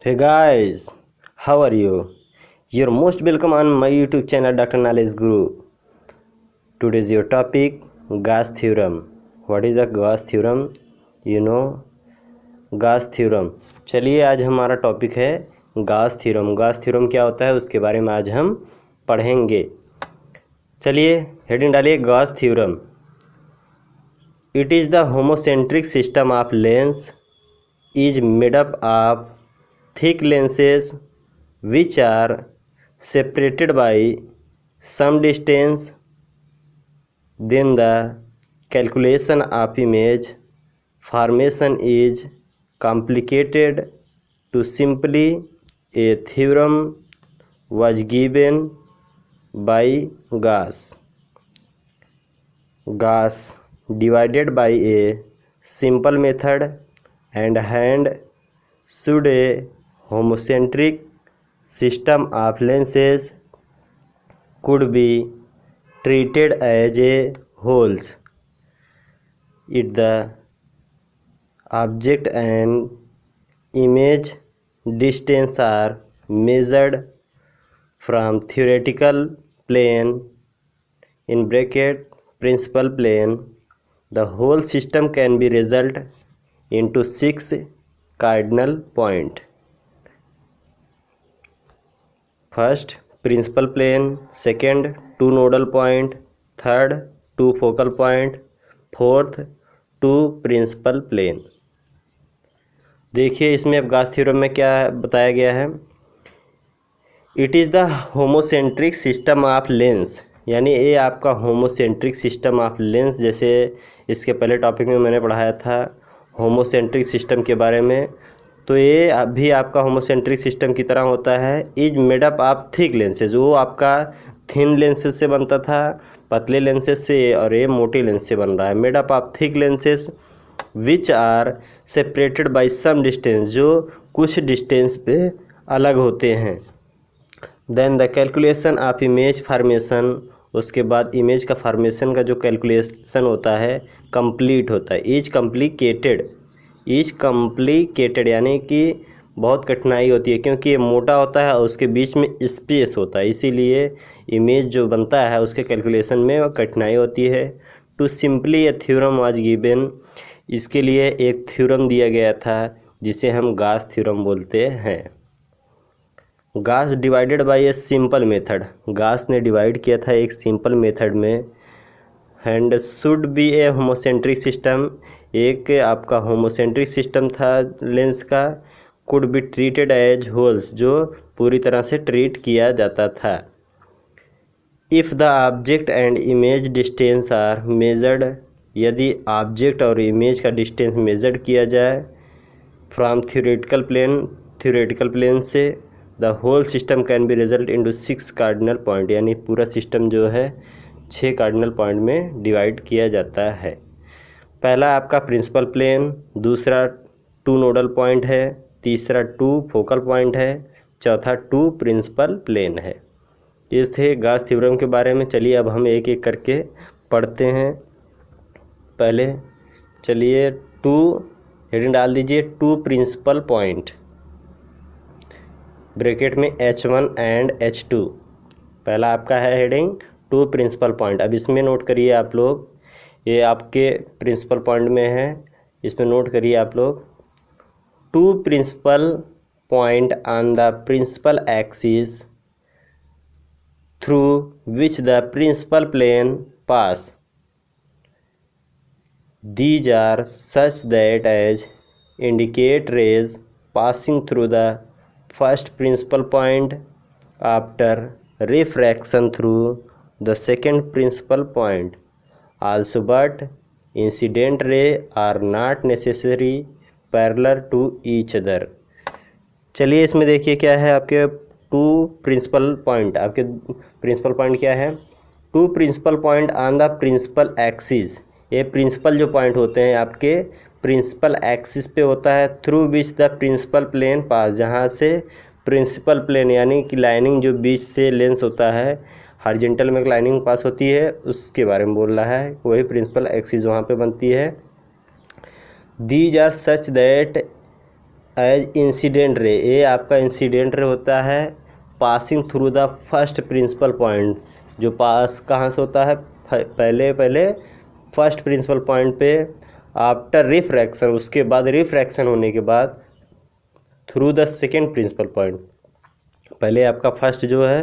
Hey guys, how are you? You're most welcome on my YouTube channel Dr. Knowledge Guru. Today's your topic Gauss theorem. What is the Gauss theorem? You know Gauss theorem. चलिए आज हमारा topic है Gauss theorem. Gauss theorem क्या होता है उसके बारे में आज हम पढ़ेंगे. चलिए हेडिंग डालिए Gauss theorem. It is the homocentric system of lens is made up of thick lenses which are separated by some distance. Then the calculation of image formation is complicated. To simply a theorem was given by Gauss. Gauss divided by a simple method and showed a homocentric system of lenses could be treated as a wholes if the object and image distance are measured from theoretical plane in bracket principal plane. The whole system can be result into 6 cardinal point. First, principal plane. Second, 2 nodal point. Third, 2 focal point. Fourth, 2 principal plane. देखिए इसमें अब Gauss theorem में क्या बताया गया है. It is the homocentric system of lens, यानी ये आपका होमोसेंट्रिक सिस्टम ऑफ लेंस, जैसे इसके पहले टॉपिक में मैंने पढ़ाया था होमोसेंट्रिक सिस्टम के बारे में, तो ये अभी आपका होमोसेंट्रिक सिस्टम की तरह होता है. Is made up of thick lenses, वो आपका थिन लेंसेज से बनता था, पतले लेंसेज से, और ये मोटे लेंस से बन रहा है. Made up of thick lenses which are separated by some distance, जो कुछ डिस्टेंस पे अलग होते हैं. Then the calculation of image formation, उसके बाद इमेज का फॉर्मेशन का जो कैलकुलेशन होता है कंप्लीट होता है. इज कॉम्प्लिकेटेड यानी कि बहुत कठिनाई होती है, क्योंकि ये मोटा होता है और उसके बीच में स्पेस होता है, इसीलिए इमेज जो बनता है उसके कैलकुलेशन में कठिनाई होती है. To simply a theorem was given, इसके लिए एक थ्योरम दिया गया था जिसे हम गॉस थ्योरम बोलते हैं. Gauss divided by a simple method, Gauss ने डिवाइड किया था एक सिंपल मेथड में. And should be a homocentric system, एक आपका होमोसेंट्रिक सिस्टम था लेंस का. Could be treated as wholes, जो पूरी तरह से ट्रीट किया जाता था. If the object and image distance are measured, यदि ऑब्जेक्ट और इमेज का डिस्टेंस मेजर्ड किया जाए फ्रॉम थ्योरेटिकल प्लेन से, the whole system can be result into 6 cardinal point, यानी पूरा सिस्टम जो है 6 कार्डिनल पॉइंट में डिवाइड किया जाता है. पहला आपका प्रिंसिपल प्लेन, दूसरा 2 नोडल पॉइंट है, तीसरा 2 फोकल पॉइंट है, चौथा 2 प्रिंसिपल प्लेन है. इस थे गॉस थ्योरम के बारे में. चलिए अब हम एक एक करके पढ़ते हैं. पहले चलिए 2 हेडिंग डाल दीजिए, 2 प्रिंसिपल पॉइंट ब्रैकेट में H1 एंड H2. पहला आपका है हेडिंग 2 प्रिंसिपल पॉइंट. अब इसमें नोट करिए आप लोग, ये आपके प्रिंसिपल पॉइंट में है, इसमें नोट करिए आप लोग. 2 principal point on the principal axis through which the principal plane pass. These are such that as indicate rays passing through the first principal point after refraction through the second principal point. Also, but incident ray are not necessarily parallel to each other. चलिए इसमें देखिए क्या है आपके 2 principal point. आपके principal point क्या है? 2 principal point on the principal axis. ये प्रिंसिपल जो पॉइंट होते हैं आपके प्रिंसिपल एक्सिस पे होता है. Through which the principal plane pass, जहाँ से प्रिंसिपल प्लेन यानी कि लाइनिंग जो बीच से लेंस होता है, हॉरिजॉन्टल में लाइनिंग पास होती है, उसके बारे में बोल रहा है. वही प्रिंसिपल एक्सिस वहाँ पे बनती है. These are such that as incident ray, ये आपका इंसिडेंट रे होता है passing through the first principal point, जो पास कहाँ से होता है, पहले फर्स्ट प्रिंसिपल पॉइंट पे आफ्टर रिफ्रैक्शन, उसके बाद रिफ्रैक्शन होने के बाद through the second principal point. पहले आपका फर्स्ट जो है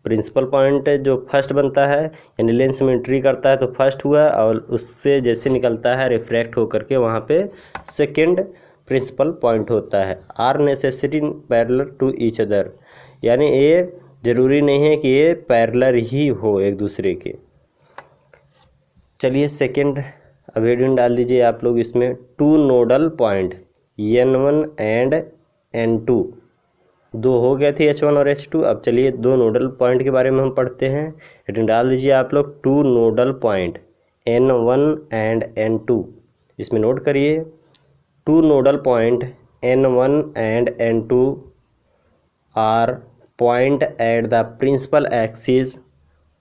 प्रिंसिपल पॉइंट जो फर्स्ट बनता है यानी लेंस में एंट्री करता है तो फर्स्ट हुआ, और उससे जैसे निकलता है रिफ्रैक्ट होकर के वहाँ पे सेकेंड प्रिंसिपल पॉइंट होता है। Are necessary parallel to each other, यानी ये ज़रूरी नहीं है कि ये पैरेलल ही हो एक दूसरे के। चलिए सेकेंड अब हेडिंग डाल दीजिए आप लोग इसमें, to nodal point N1 and N2, दो हो गए थे H1 और H2। अब चलिए दो नोडल पॉइंट के बारे में हम पढ़ते हैं। हेडिंग डाल दीजिए आप लोग, to nodal point N1 and N2। इसमें नोट करिए, two nodal point N1 and N2 are point at the principal axis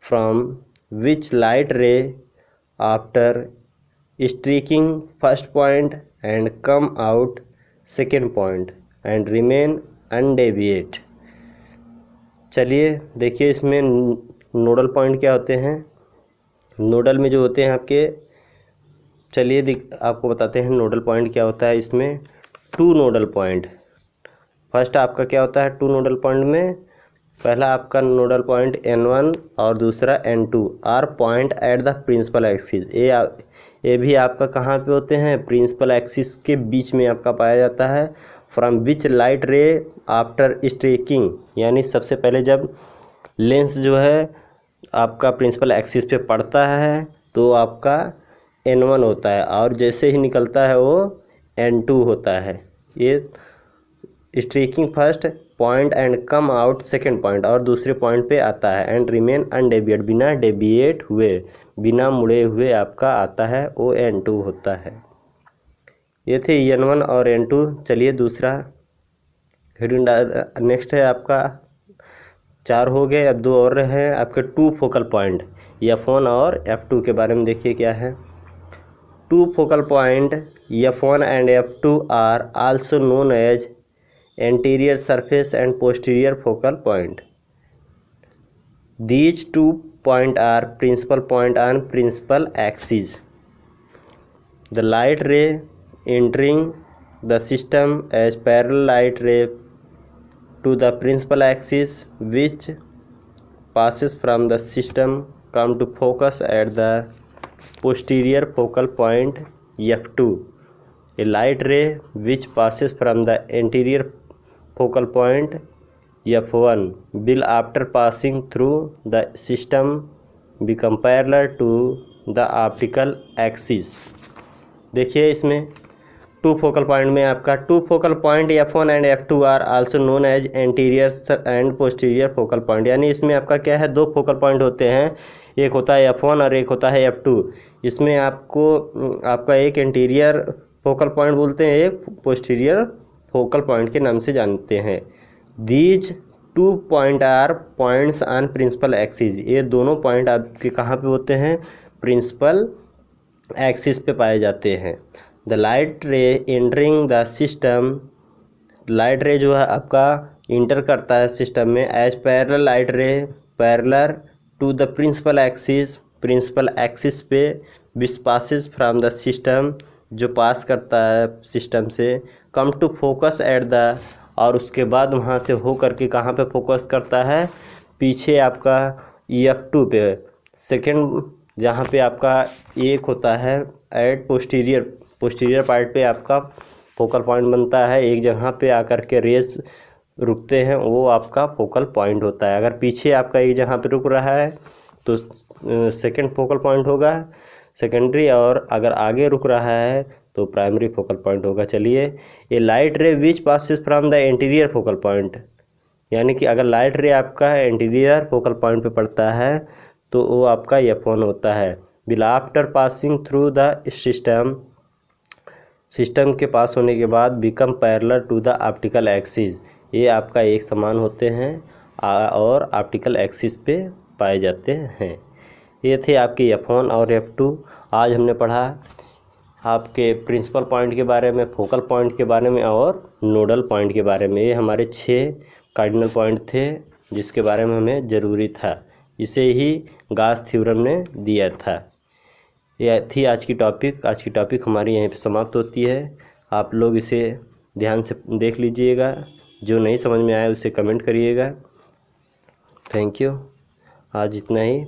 from which light ray after striking first point and come out second point and remain undeviated. चलिए देखिए इसमें nodal point क्या होते हैं। Nodal में जो होते हैं आपके, चलिए आपको बताते हैं नोडल पॉइंट क्या होता है। इसमें टू नोडल पॉइंट, फर्स्ट आपका क्या होता है टू नोडल पॉइंट में, पहला आपका नोडल पॉइंट N1 और दूसरा N2 are point at the principal axis. ये भी आपका कहाँ पे होते हैं, प्रिंसिपल एक्सिस के बीच में आपका पाया जाता है। From which light ray after striking, यानी सबसे पहले जब लेंस जो है आपका प्रिंसिपल एक्सिस पे पड़ता है तो आपका N1 होता है, और जैसे ही निकलता है वो N2 होता है। ये striking first point and come out second point, और दूसरे पॉइंट पे आता है। एंड रिमेन अनडेविएट, बिना डेविएट हुए, बिना मुड़े हुए आपका आता है, वो N2 होता है। ये थे N1 और N2। चलिए दूसरा हेडिंग नेक्स्ट है आपका, चार हो गए, अब दो और हैं आपके टू फोकल पॉइंट F1 और F2 के बारे में देखिए क्या है। Two focal point F1 and F2 are also known as anterior surface and posterior focal point. These two points are principal point on principal axis. The light ray entering the system as parallel light ray to the principal axis, which passes from the system come to focus at the posterior focal point F2. A light ray which passes from the anterior focal point F1 will after passing through the system become parallel to the optical axis। देखिए इसमें to focal point में आपका two focal point F1 and F2 are also known as anterior and posterior focal point, यानी इसमें आपका क्या है, दो फोकल पॉइंट होते हैं, एक होता है F1 और एक होता है F2। इसमें आपका एक एंटीरियर फोकल पॉइंट बोलते हैं, एक पोस्टीरियर फोकल पॉइंट के नाम से जानते हैं। These two point are points on principal axis, ये दोनों पॉइंट आपके कहाँ पे होते हैं, प्रिंसिपल एक्सिस पे पाए जाते हैं। The light ray entering the system, light ray जो है आपका इंटर करता है सिस्टम में as parallel light ray, parallel to the principal axis, principal axis पे, which passes from the system, जो पास करता है सिस्टम से, come to focus at the, और उसके बाद वहाँ से हो करके कहाँ पे फोकस करता है, पीछे आपका F2 पे, सेकेंड जहाँ पे आपका एक होता है एट पोस्टीरियर पार्ट पे आपका फोकल पॉइंट बनता है, एक जगह पे आकर के रेस रुकते हैं, वो आपका फोकल पॉइंट होता है। अगर पीछे आपका एक जगह पे रुक रहा है तो सेकेंड फोकल पॉइंट होगा सेकेंडरी, और अगर आगे रुक रहा है तो प्राइमरी फोकल पॉइंट होगा। चलिए ये लाइट रे विच passes from the anterior focal point, यानी कि अगर लाइट रे आपका एंटीरियर फोकल पॉइंट पे पड़ता है तो वो आपका F1 होता है। Will after passing through the system, system के पास होने के बाद become parallel to the optical axis, ये आपका एक समान होते हैं और ऑप्टिकल एक्सिस पे पाए जाते हैं। ये थे आपके F1 और F2। आज हमने पढ़ा आपके प्रिंसिपल पॉइंट के बारे में, फोकल पॉइंट के बारे में और नोडल पॉइंट के बारे में। ये हमारे 6 कार्डिनल पॉइंट थे जिसके बारे में हमें ज़रूरी था। इसे ही गास थ्योरम ने दिया था। यह थी आज की टॉपिक। आज की टॉपिक हमारी यहीं पे समाप्त होती है। आप लोग इसे ध्यान से देख लीजिएगा। जो नहीं समझ में आया उसे कमेंट करिएगा। Thank you. आज इतना ही।